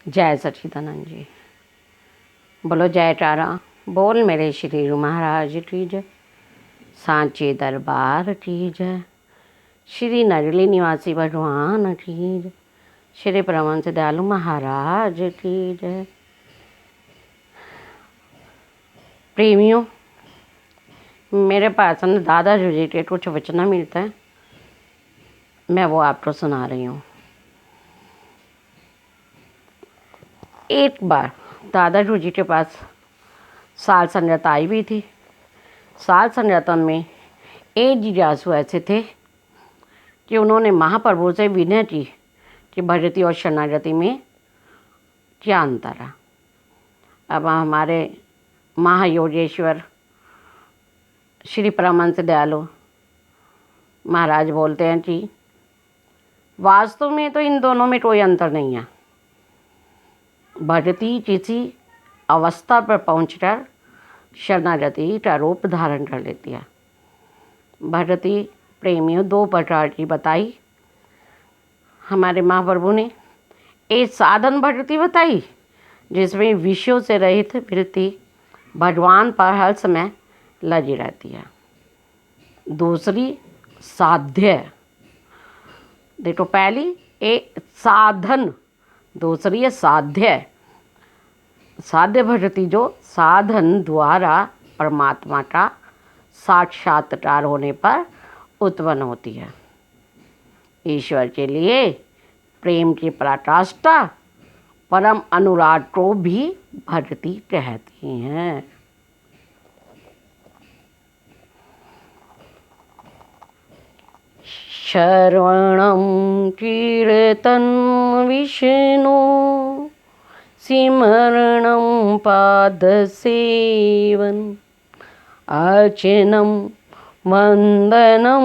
जय सच्चिदानंद जी। बोलो जय तारा। बोल मेरे श्री गुरु महाराज की जय। सांचे दरबार की जय। श्री नरली निवासी भगवान की जय। श्री परमहंस दयालु महाराज की जय। प्रेमियों, मेरे पास न दादाजी जी के कुछ वचन मिलते हैं, मैं वो आपको सुना रही हूँ। एक बार दादाजी जी के पास साल संगत आई भी थी। साल संगतन में एक जिज्ञासु ऐसे थे कि उन्होंने महाप्रभु से विनय की कि भक्ति और शरणागति में क्या अंतर है। अब हमारे महायोगेश्वर श्री परमहंस दयालु महाराज बोलते हैं कि वास्तव में तो इन दोनों में कोई अंतर नहीं है। भक्ति किसी अवस्था पर पहुंचकर शरणागति का रूप धारण कर लेती है। भक्ति प्रेमियों दो प्रकार की बताई हमारे महाप्रभु ने। एक साधन भक्ति बताई जिसमें विषयों से रहित वृत्ति भगवान पर हर समय लगी रहती है। दूसरी साध्य, देखो पहली एक साधन, दूसरी है साध्य। साध्य भक्ति जो साधन द्वारा परमात्मा का साक्षात्कार होने पर उत्पन्न होती है। ईश्वर के लिए प्रेम की पराकाष्ठा परम अनुराग को भी भक्ति कहती हैं। श्रवणं कीर्तन विष्णु सिमरणं पादसेवन अर्चनं वन्दनं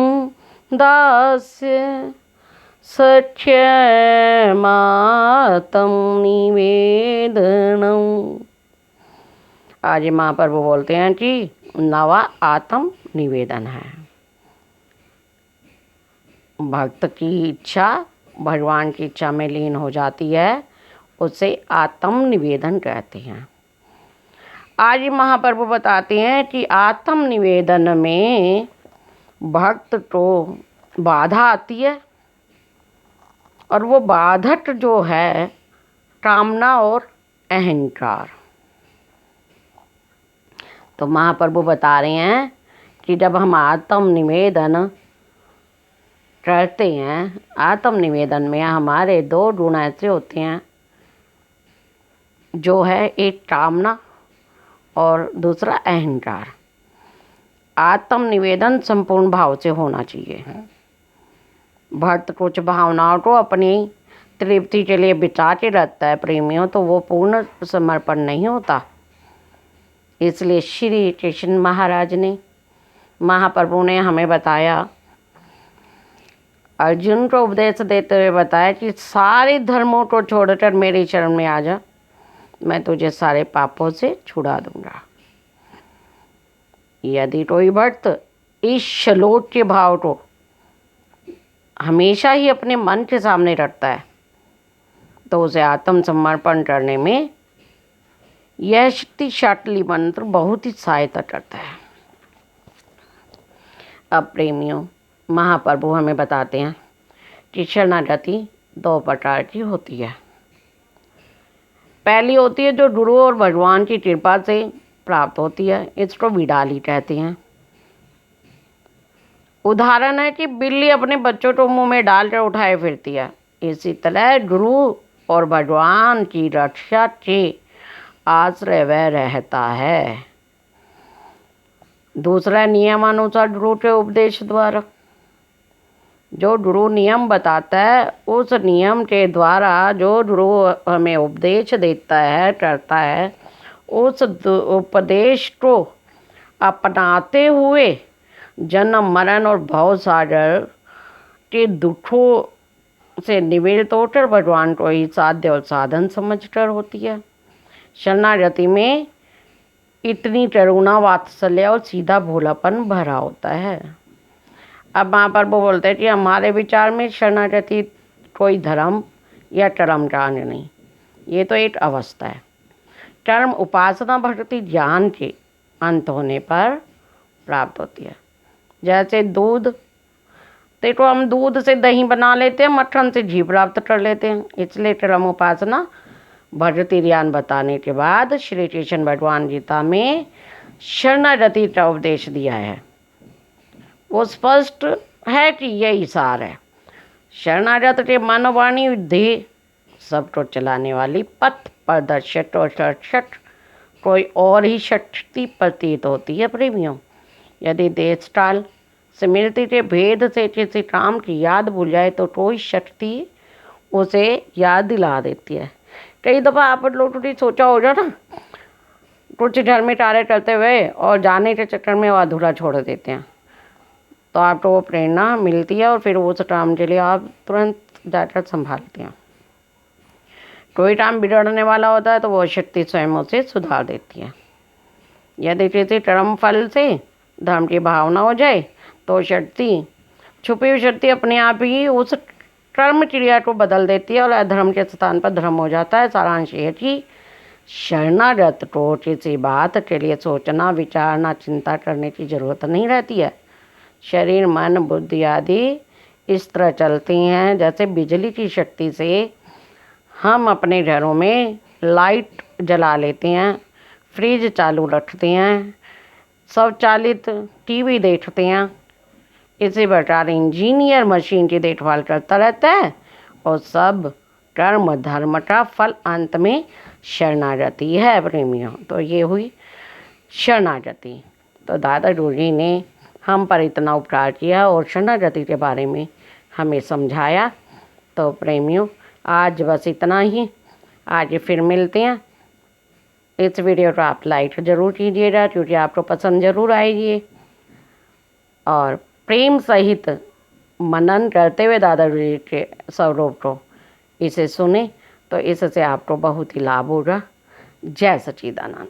दास्य सख्यमातं निवेदनम्। आज महाप्रभु बोलते हैं कि नवा आत्म निवेदन है। भक्त की इच्छा भगवान की इच्छा में लीन हो जाती है, उसे आत्म निवेदन कहते हैं। आज महाप्रभु बताते हैं कि आत्म निवेदन में भक्त को बाधा आती है और वो बाधक जो है कामना और अहंकार। तो महाप्रभु बता रहे हैं कि जब हम आत्म निवेदन करते हैं, आत्म निवेदन में हमारे दो गुण ऐसे होते हैं, जो है एक कामना और दूसरा अहंकार। आत्म निवेदन संपूर्ण भाव से होना चाहिए। भक्त कुछ भावनाओं को अपनी तृप्ति के लिए बिता के रखता है प्रेमियों, तो वो पूर्ण समर्पण नहीं होता। इसलिए श्री कृष्ण महाराज ने, महाप्रभु ने हमें बताया, अर्जुन को उपदेश देते हुए बताया कि सारे धर्मों को छोड़कर मेरी शरण में आ जा, मैं तुझे सारे पापों से छुड़ा दूंगा। यदि कोई भक्त इस श्लोक के भाव को हमेशा ही अपने मन के सामने रखता है तो उसे आत्म समर्पण करने में यह शक्तिशाली मंत्र बहुत ही सहायता करता है। अब प्रेमियों, महाप्रभु हमें बताते हैं कि शरणागति दो प्रकार की होती है। पहली होती है जो गुरु और भगवान की कृपा से प्राप्त होती है, इसको विडाली कहते हैं। उदाहरण है कि बिल्ली अपने बच्चों को मुंह में डालकर उठाए फिरती है, इसी तरह गुरु और भगवान की रक्षा के आश्रय वह रहता है। दूसरा नियमानुसार गुरु के उपदेश द्वारा, जो गुरु नियम बताता है उस नियम के द्वारा जो गुरु हमें उपदेश देता है, करता है, उस उपदेश को अपनाते हुए जन्म मरण और भव सागर के दुखों से निवृत्त होकर भगवान को ही साध्य और साधन समझकर होती है। शरणागति में इतनी करुणा, वात्सल्य और सीधा भोलापन भरा होता है। अब महाप्रभु बोलते हैं कि हमारे विचार में शरणागति कोई धर्म या कर्म कांड नहीं, ये तो एक अवस्था है। कर्म उपासना भक्ति ज्ञान के अंत होने पर प्राप्त होती है। जैसे दूध, देखो हम दूध से दही बना लेते हैं, मक्खन से घी प्राप्त कर लेते हैं। इसलिए कर्म उपासना भक्ति ज्ञान बताने के बाद श्री कृष्ण भगवान गीता में शरणागति का उपदेश दिया है। वो स्पष्ट है कि यही सार है। शरणागत के मन वाणी बुद्धि सबको चलाने वाली पथ प्रदर्शक और रक्षक कोई और ही शक्ति प्रतीत होती है प्रेमियों। यदि देश काल स्मृति के भेद से किसी काम की याद भूल जाए तो कोई शक्ति उसे याद दिला देती है। कई दफ़ा आप लोगों ने सोचा होगा ना, कुछ घर में कार्य करते हुए और जाने के चक्कर में वो अधूरा छोड़ देते हैं, तो आपको वो प्रेरणा मिलती है और फिर उस काम के लिए आप तुरंत जाकर संभालते हैं। कोई काम बिगड़ने वाला होता है तो वो शक्ति स्वयं उसे सुधार देती है। यदि किसी कर्म फल से धर्म की भावना हो जाए तो शक्ति, छुपी हुई शक्ति अपने आप ही उस कर्म क्रिया को बदल देती है और अधर्म के स्थान पर धर्म हो जाता है। सारांश ये कि शरणागत को किसी बात के लिए सोचना, विचारना, चिंता करने की जरूरत नहीं रहती है। शरीर, मन, बुद्धि आदि इस तरह चलती हैं जैसे बिजली की शक्ति से हम अपने घरों में लाइट जला लेते हैं, फ्रिज चालू रखते हैं, स्वचालित टीवी देखते हैं। इसी प्रकार इंजीनियर मशीन की देखभाल करता रहता है और सब कर्म धर्म का फल अंत में शरणागति है प्रेमियों। तो ये हुई शरणागति। तो दादा गुरुजी ने हम पर इतना उपकार किया और शरणागति के बारे में हमें समझाया। तो प्रेमियों आज बस इतना ही। आज फिर मिलते हैं। इस वीडियो को आप लाइक ज़रूर कीजिएगा क्योंकि आपको पसंद ज़रूर आएगी, और प्रेम सहित मनन करते हुए दादा जी के स्वरूप को इसे सुने तो इससे आपको बहुत ही लाभ होगा। जय सच्चिदानंद।